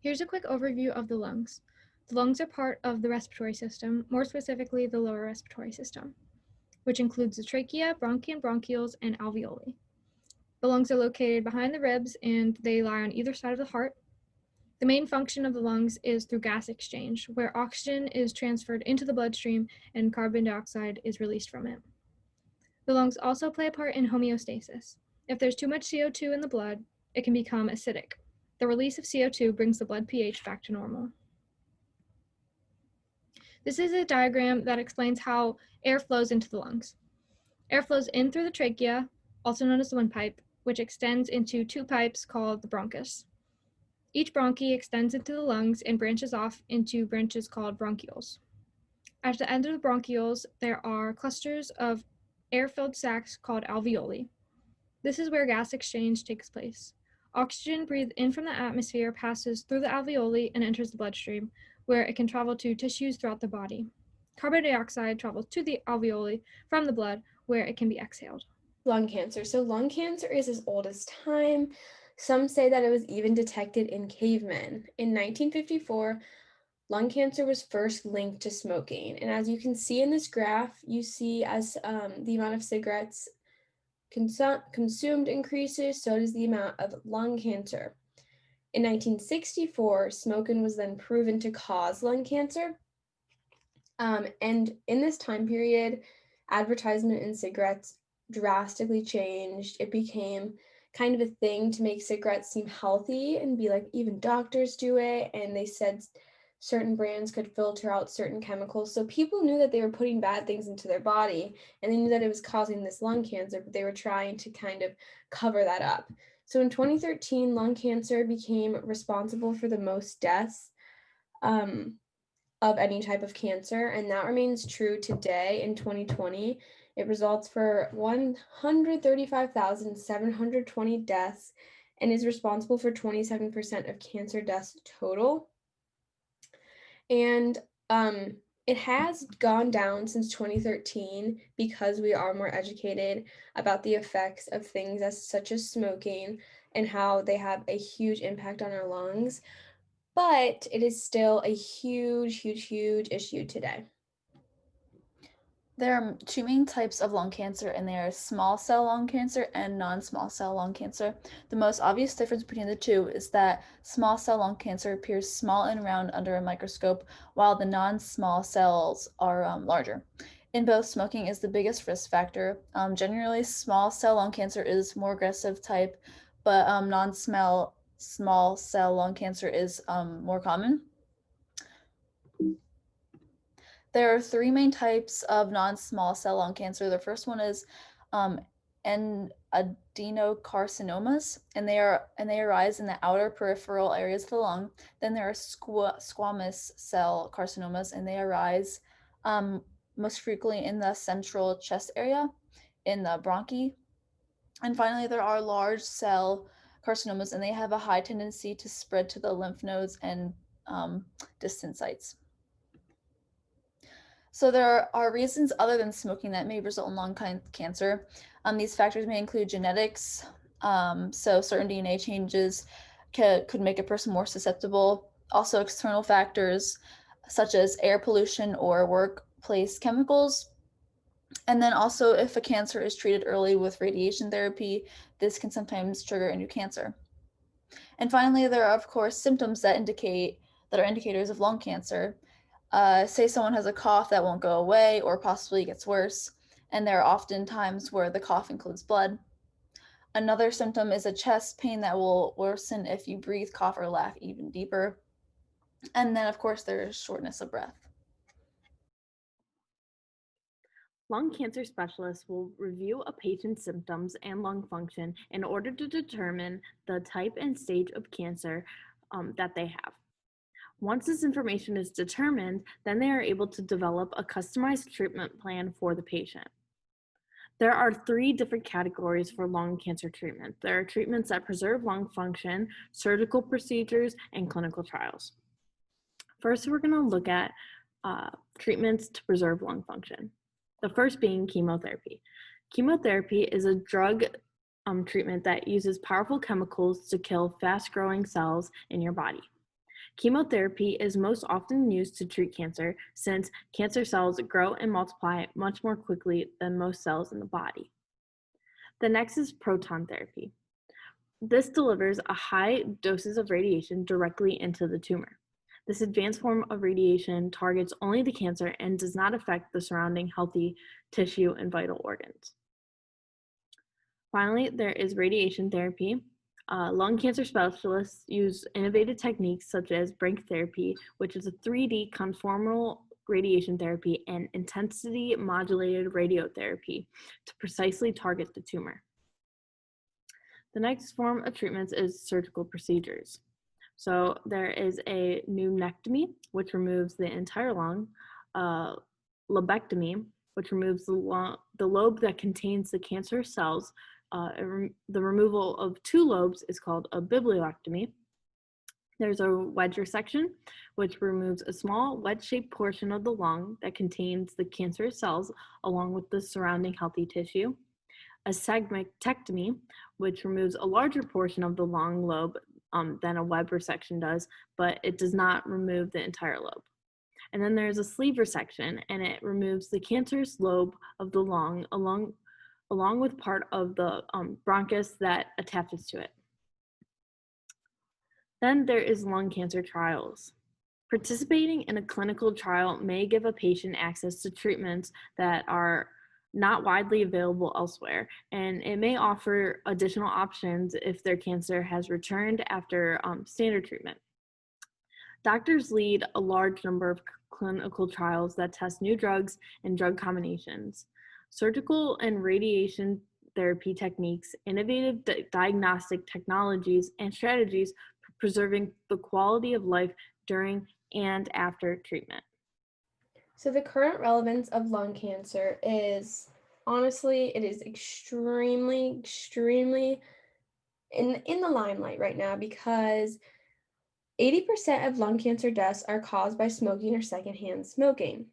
Here's a quick overview of the lungs. The lungs are part of the respiratory system, more specifically the lower respiratory system, which includes the trachea, bronchi and bronchioles, and alveoli. The lungs are located behind the ribs and they lie on either side of the heart. The main function of the lungs is through gas exchange, where oxygen is transferred into the bloodstream and carbon dioxide is released from it. The lungs also play a part in homeostasis. If there's too much CO2 in the blood, it can become acidic. The release of CO2 brings the blood pH back to normal. This is a diagram that explains how air flows into the lungs. Air flows in through the trachea, also known as the windpipe, which extends into two pipes called the bronchus. Each bronchi extends into the lungs and branches off into branches called bronchioles. At the end of the bronchioles, there are clusters of air-filled sacs called alveoli. This is where gas exchange takes place. Oxygen breathed in from the atmosphere passes through the alveoli and enters the bloodstream, where it can travel to tissues throughout the body. Carbon dioxide travels to the alveoli from the blood, where it can be exhaled. Lung cancer. So lung cancer is as old as time. Some say that it was even detected in cavemen. In 1954, lung cancer was first linked to smoking. And as you can see in this graph, you see as the amount of cigarettes consumed increases, so does the amount of lung cancer. In 1964, smoking was then proven to cause lung cancer. And in this time period, advertisement in cigarettes drastically changed. It became kind of a thing to make cigarettes seem healthy and be like, even doctors do it. And they said certain brands could filter out certain chemicals. So people knew that they were putting bad things into their body and they knew that it was causing this lung cancer, but they were trying to kind of cover that up. So in 2013, lung cancer became responsible for the most deaths of any type of cancer, and that remains true today in 2020. It results for 135,720 deaths and is responsible for 27% of cancer deaths total. And it has gone down since 2013 because we are more educated about the effects of things such as smoking and how they have a huge impact on our lungs. But it is still a huge issue today. There are two main types of lung cancer, and they are small cell lung cancer and non-small cell lung cancer. The most obvious difference between the two is that small cell lung cancer appears small and round under a microscope, while the non-small cells are larger. In both, smoking is the biggest risk factor. Generally, small cell lung cancer is more aggressive type, but non-small cell lung cancer is more common. There are three main types of non-small cell lung cancer. The first one is adenocarcinomas, and they arise in the outer peripheral areas of the lung. Then there are squamous cell carcinomas, and they arise most frequently in the central chest area, in the bronchi. And finally, there are large cell carcinomas, and they have a high tendency to spread to the lymph nodes and distant sites. So there are reasons other than smoking that may result in lung cancer. These factors may include genetics, so certain DNA changes could make a person more susceptible. Also external factors such as air pollution or workplace chemicals. And then also if a cancer is treated early with radiation therapy, this can sometimes trigger a new cancer. And finally, there are of course symptoms that are indicators of lung cancer. Say someone has a cough that won't go away or possibly gets worse, and there are often times where the cough includes blood. Another symptom is a chest pain that will worsen if you breathe, cough, or laugh even deeper. And then, of course, there is shortness of breath. Lung cancer specialists will review a patient's symptoms and lung function in order to determine the type and stage of cancer that they have. Once this information is determined, then they are able to develop a customized treatment plan for the patient. There are three different categories for lung cancer treatment. There are treatments that preserve lung function, surgical procedures, and clinical trials. First, we're going to look at treatments to preserve lung function. The first being chemotherapy. Chemotherapy is a drug treatment that uses powerful chemicals to kill fast-growing cells in your body. Chemotherapy is most often used to treat cancer since cancer cells grow and multiply much more quickly than most cells in the body. The next is proton therapy. This delivers a high doses of radiation directly into the tumor. This advanced form of radiation targets only the cancer and does not affect the surrounding healthy tissue and vital organs. Finally, there is radiation therapy. Lung cancer specialists use innovative techniques such as brachytherapy, which is a 3D conformal radiation therapy, and intensity modulated radiotherapy to precisely target the tumor. The next form of treatments is surgical procedures. So there is a pneumectomy, which removes the entire lung, lobectomy, which removes the lobe that contains the cancerous cells. The removal of 2 lobes is called a bibliolectomy. There's a wedge resection, which removes a small wedge-shaped portion of the lung that contains the cancerous cells along with the surrounding healthy tissue. A segmentectomy, which removes a larger portion of the lung lobe than a web resection does, but it does not remove the entire lobe. And then there's a sleeve resection, and it removes the cancerous lobe of the lung along with part of the bronchus that attaches to it. Then there is lung cancer trials. Participating in a clinical trial may give a patient access to treatments that are not widely available elsewhere, and it may offer additional options if their cancer has returned after standard treatment. Doctors lead a large number of clinical trials that test new drugs and drug combinations. Surgical and radiation therapy techniques, innovative diagnostic technologies, and strategies for preserving the quality of life during and after treatment. So the current relevance of lung cancer is, honestly, it is extremely in the limelight right now because 80% of lung cancer deaths are caused by smoking or secondhand smoking.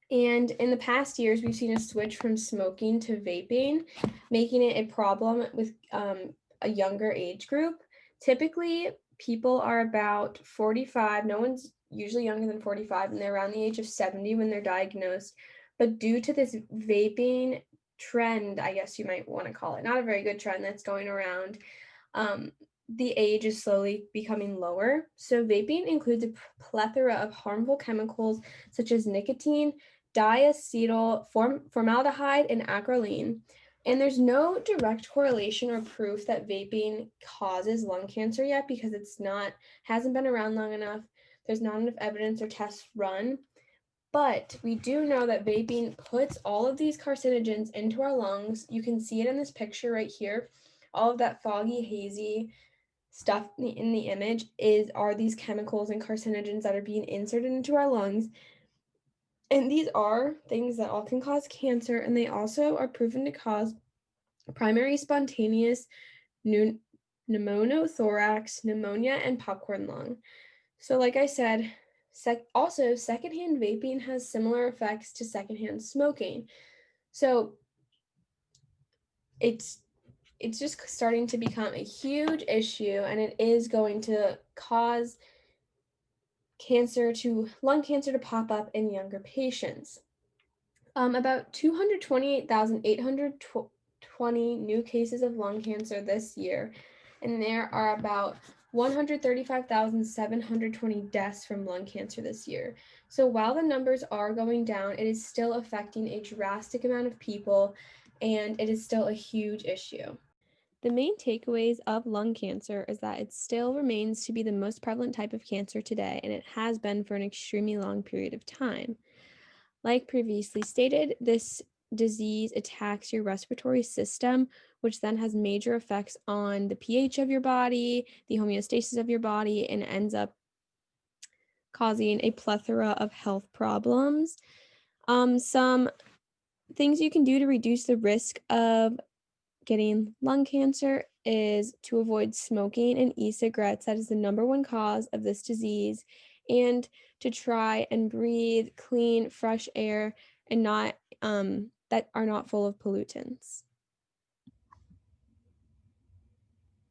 And in the past years, we've seen a switch from smoking to vaping, making it a problem with a younger age group. Typically, people are about 45. No one's usually younger than 45, and they're around the age of 70 when they're diagnosed. But due to this vaping trend, I guess you might want to call it, not a very good trend that's going around, the age is slowly becoming lower. So vaping includes a plethora of harmful chemicals such as nicotine, diacetyl, formaldehyde, and acrolein. And there's no direct correlation or proof that vaping causes lung cancer yet because hasn't been around long enough. There's not enough evidence or tests run. But we do know that vaping puts all of these carcinogens into our lungs. You can see it in this picture right here. All of that foggy, hazy stuff in the image are these chemicals and carcinogens that are being inserted into our lungs. And these are things that all can cause cancer, and they also are proven to cause primary spontaneous pneumothorax, pneumonia, and popcorn lung. So like I said, also secondhand vaping has similar effects to secondhand smoking. So it's just starting to become a huge issue, and it is going to cause lung cancer to pop up in younger patients. About 228,820 new cases of lung cancer this year, and there are about 135,720 deaths from lung cancer this year. So while the numbers are going down, it is still affecting a drastic amount of people, and it is still a huge issue. The main takeaways of lung cancer is that it still remains to be the most prevalent type of cancer today, and it has been for an extremely long period of time. Like previously stated, this disease attacks your respiratory system, which then has major effects on the pH of your body, the homeostasis of your body, and ends up causing a plethora of health problems. Some things you can do to reduce the risk of getting lung cancer is to avoid smoking and e-cigarettes. That is the number one cause of this disease, and to try and breathe clean, fresh air and that are not full of pollutants.